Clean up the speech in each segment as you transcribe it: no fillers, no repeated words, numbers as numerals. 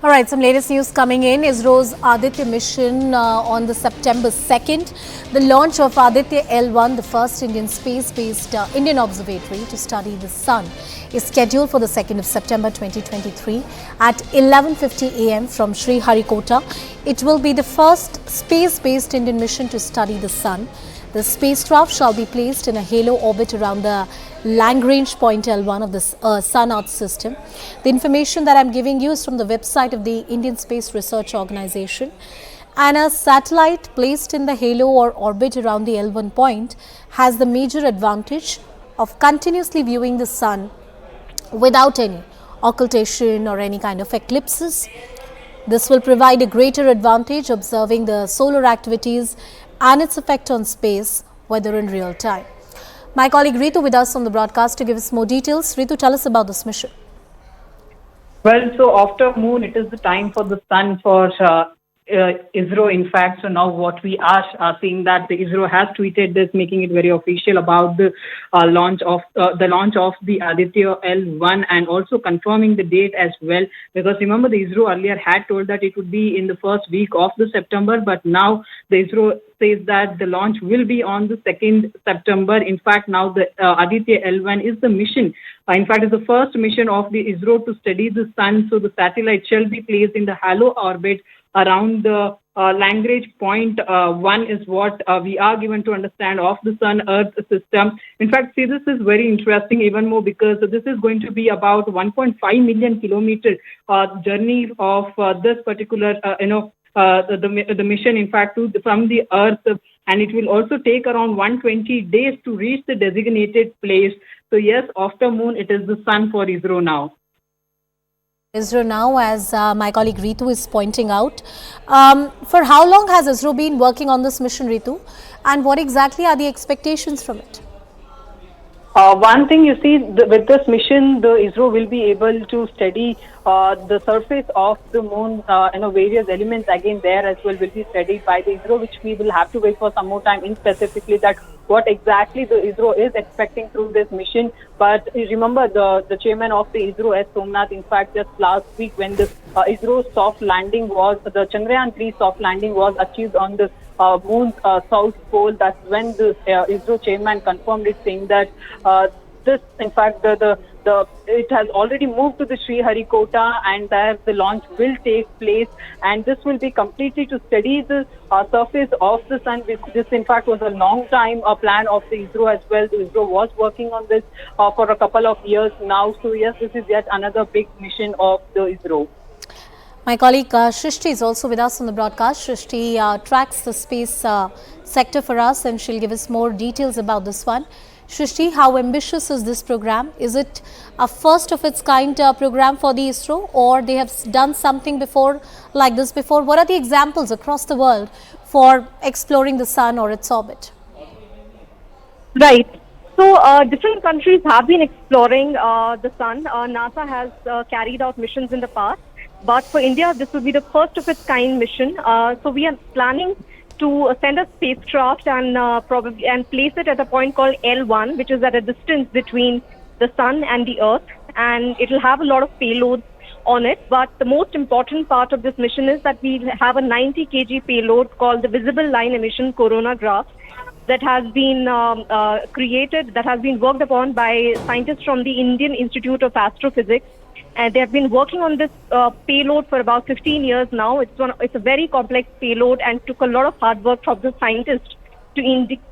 All right, some latest news coming in. ISRO's Aditya mission on the September 2nd. The launch of Aditya-L1, the first Indian space-based Indian observatory to study the sun, is scheduled for the 2nd of September 2023 at 11:50 a.m. from Sriharikota. It will be the first space-based Indian mission to study the sun. The spacecraft shall be placed in a halo orbit around the Lagrange point L1 of the Sun Earth system. The information that I'm giving you is from the website of the Indian Space Research Organization. And a satellite placed in the halo or orbit around the L1 point has the major advantage of continuously viewing the sun without any occultation or any kind of eclipses. This will provide a greater advantage observing the solar activities and its effect on space, weather in real time. My colleague Raju with us on the broadcast to give us more details. Raju, tell us about this mission. Well, so after moon, it is the time for the sun for ISRO. In fact, so now what we are seeing that the ISRO has tweeted this, making it very official about the launch of the Aditya-L1 and also confirming the date as well. Because remember, the ISRO earlier had told that it would be in the first week of the September, but now the ISRO says that the launch will be on the 2nd September. In fact, now the Aditya-L1 is the mission. In fact, it's the first mission of the ISRO to study the sun. So the satellite shall be placed in the halo orbit around the Lagrange point 1 is what we are given to understand of the Sun-Earth system. In fact, see, this is very interesting even more because this is going to be about 1.5 million kilometer journey of this particular, the mission, in fact, from the Earth, and it will also take around 120 days to reach the designated place. So yes, after moon, it is the sun for ISRO now. ISRO now, as my colleague Ritu is pointing out. For how long has ISRO been working on this mission, Ritu? And what exactly are the expectations from it? One thing you see with this mission, the ISRO will be able to study the surface of the moon, various elements again there as well will be studied by the ISRO, which we will have to wait for some more time in specifically that what exactly the ISRO is expecting through this mission. But remember, the chairman of the ISRO, S. Somnath, in fact, just last week when the ISRO soft landing was, the Chandrayaan-3 soft landing was achieved on the moon's south pole, that's when the ISRO chairman confirmed it, saying that this, in fact, it has already moved to the Sriharikota and there the launch will take place, and this will be completely to study the surface of the sun. This, in fact, was a long time plan of the ISRO as well. The ISRO was working on this for a couple of years now. So yes, this is yet another big mission of the ISRO. My colleague Shrishti is also with us on the broadcast. Shrishti tracks the space sector for us and she'll give us more details about this one. Shrishti, how ambitious is this program? Is it a first of its kind program for the ISRO, or they have done something before like this before? What are the examples across the world for exploring the sun or its orbit? Right. So different countries have been exploring the sun. NASA has carried out missions in the past. But for India, this will be the first of its kind mission. So we are planning to send a spacecraft and place it at a point called L1, which is at a distance between the sun and the Earth, and it will have a lot of payloads on it. But the most important part of this mission is that we have a 90 kg payload called the Visible Line Emission Coronagraph that has been created, that has been worked upon by scientists from the Indian Institute of Astrophysics. And they have been working on this payload for about 15 years now. It's a very complex payload and took a lot of hard work from the scientists to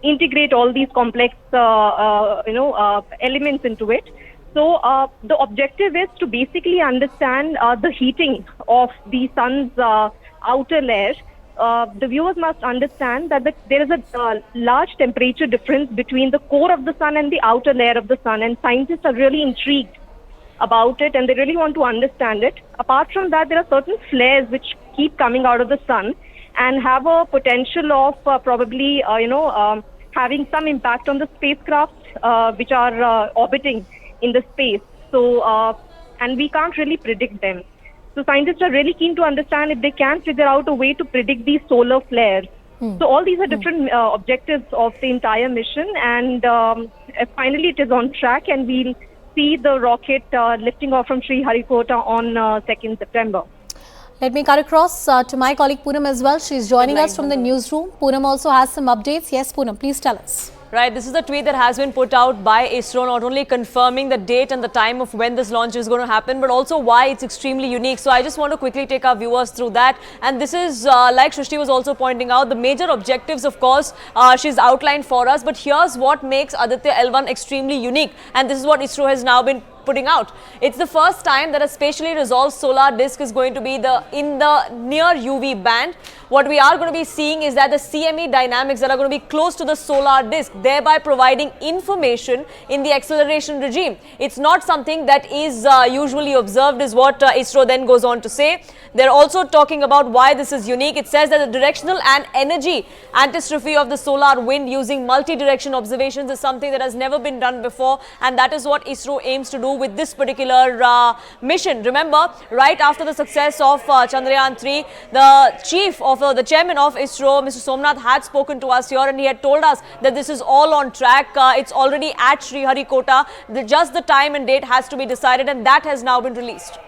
integrate all these complex, elements into it. So the objective is to basically understand the heating of the sun's outer layer. The viewers must understand that there is a large temperature difference between the core of the sun and the outer layer of the sun, and scientists are really intrigued about it and they really want to understand it. Apart from that, there are certain flares which keep coming out of the sun and have a potential of probably having some impact on the spacecraft which are orbiting in the space. So and we can't really predict them. So scientists are really keen to understand if they can figure out a way to predict these solar flares. So all these are different objectives of the entire mission, and finally it is on track, and we'll see the rocket lifting off from Sriharikota on 2nd September. Let me cut across to my colleague Poonam as well. She's joining us from the newsroom. Poonam also has some updates. Yes, Poonam, please tell us. Right, this is a tweet that has been put out by ISRO, not only confirming the date and the time of when this launch is going to happen, but also why it's extremely unique. So I just want to quickly take our viewers through that. And this is, like Shrishti was also pointing out, the major objectives, of course, she's outlined for us. But here's what makes Aditya-L1 extremely unique. And this is what ISRO has now been putting out. It's the first time that a spatially resolved solar disk is going to be in the near UV band. What we are going to be seeing is that the CME dynamics that are going to be close to the solar disk, thereby providing information in the acceleration regime. It's not something that is usually observed, is what ISRO then goes on to say. They're also talking about why this is unique. It says that the directional and energy antistrophy of the solar wind using multi-direction observations is something that has never been done before, and that is what ISRO aims to do with this particular mission. Remember, right after the success of Chandrayaan-3, the chairman of ISRO, Mr. Somnath, had spoken to us here, and he had told us that this is all on track. It's already at Sriharikota. Just the time and date has to be decided, and that has now been released.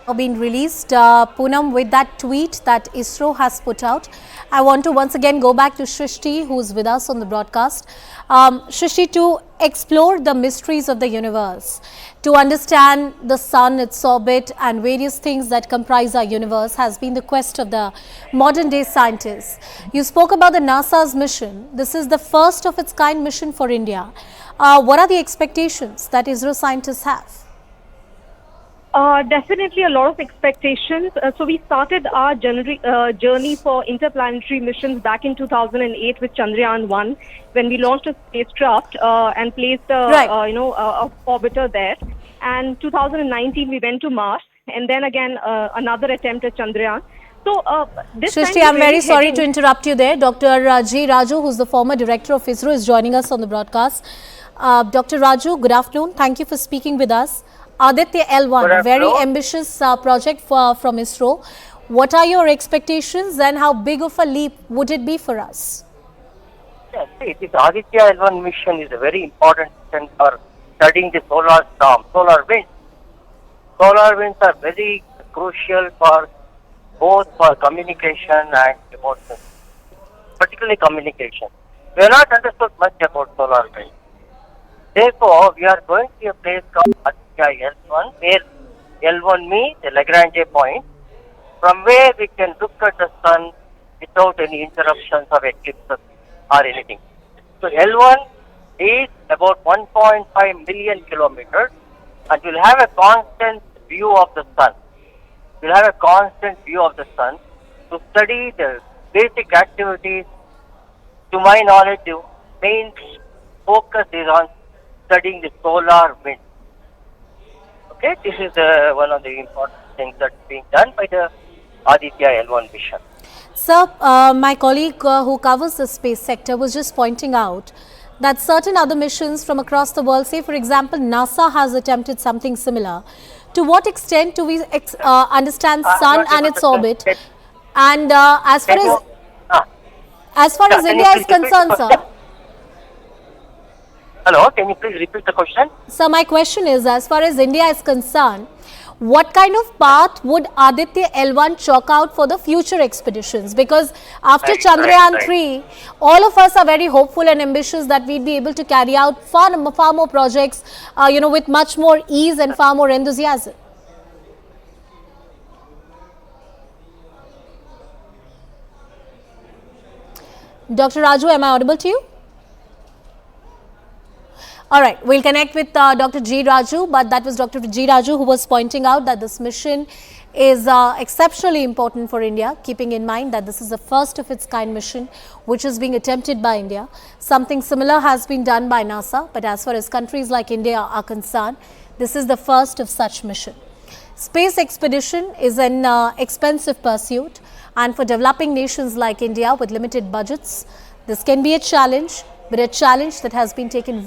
Poonam, with that tweet that ISRO has put out, I want to once again go back to Shrishti, who is with us on the broadcast. Shrishti, to explore the mysteries of the universe, to understand the sun, its orbit, and various things that comprise our universe has been the quest of the modern day scientists. You spoke about the NASA's mission. This is the first of its kind mission for India. What are the expectations that ISRO scientists have? Definitely a lot of expectations. So we started our journey for interplanetary missions back in 2008 with Chandrayaan-1, when we launched a spacecraft and placed a orbiter there. And 2019 we went to Mars, and then again another attempt at Chandrayaan. So this Shrishti, I'm very sorry to interrupt you there. Dr. G. Raju, who's the former director of ISRO, is joining us on the broadcast. Dr. Raju, good afternoon. Thank you for speaking with us. Aditya-L1, very ambitious project from ISRO. What are your expectations and how big of a leap would it be for us? Yes, this Aditya-L1 mission is a very important mission for studying the solar storm, solar winds. Solar winds are very crucial for both for communication and emotion, particularly communication. We have not understood much about solar winds. Therefore, we are going to a place called Aditya-L1, where L1 means the Lagrange point, from where we can look at the sun without any interruptions of eclipses or anything. So L1 is about 1.5 million kilometers, and we'll have a constant view of the sun. We'll have a constant view of the sun to study the basic activities. To my knowledge, the main focus is on studying the solar wind. Okay, this is one of the important things that's being done by the Aditya-L1 mission. Sir, my colleague who covers the space sector was just pointing out that certain other missions from across the world, say for example, NASA has attempted something similar. To what extent do we understand sun and its orbit? And as far as India is concerned, sir. Hello, can you please repeat the question? So my question is, as far as India is concerned, what kind of path would Aditya-L1 chalk out for the future expeditions? Because after Chandrayaan-3, all of us are very hopeful and ambitious that we'd be able to carry out far more projects, with much more ease and far more enthusiasm. Dr. Raju, am I audible to you? All right, we'll connect with Dr. G. Raju, but that was Dr. G. Raju who was pointing out that this mission is exceptionally important for India, keeping in mind that this is the first of its kind mission which is being attempted by India. Something similar has been done by NASA, but as far as countries like India are concerned, this is the first of such mission. Space expedition is an expensive pursuit, and for developing nations like India with limited budgets, this can be a challenge, but a challenge that has been taken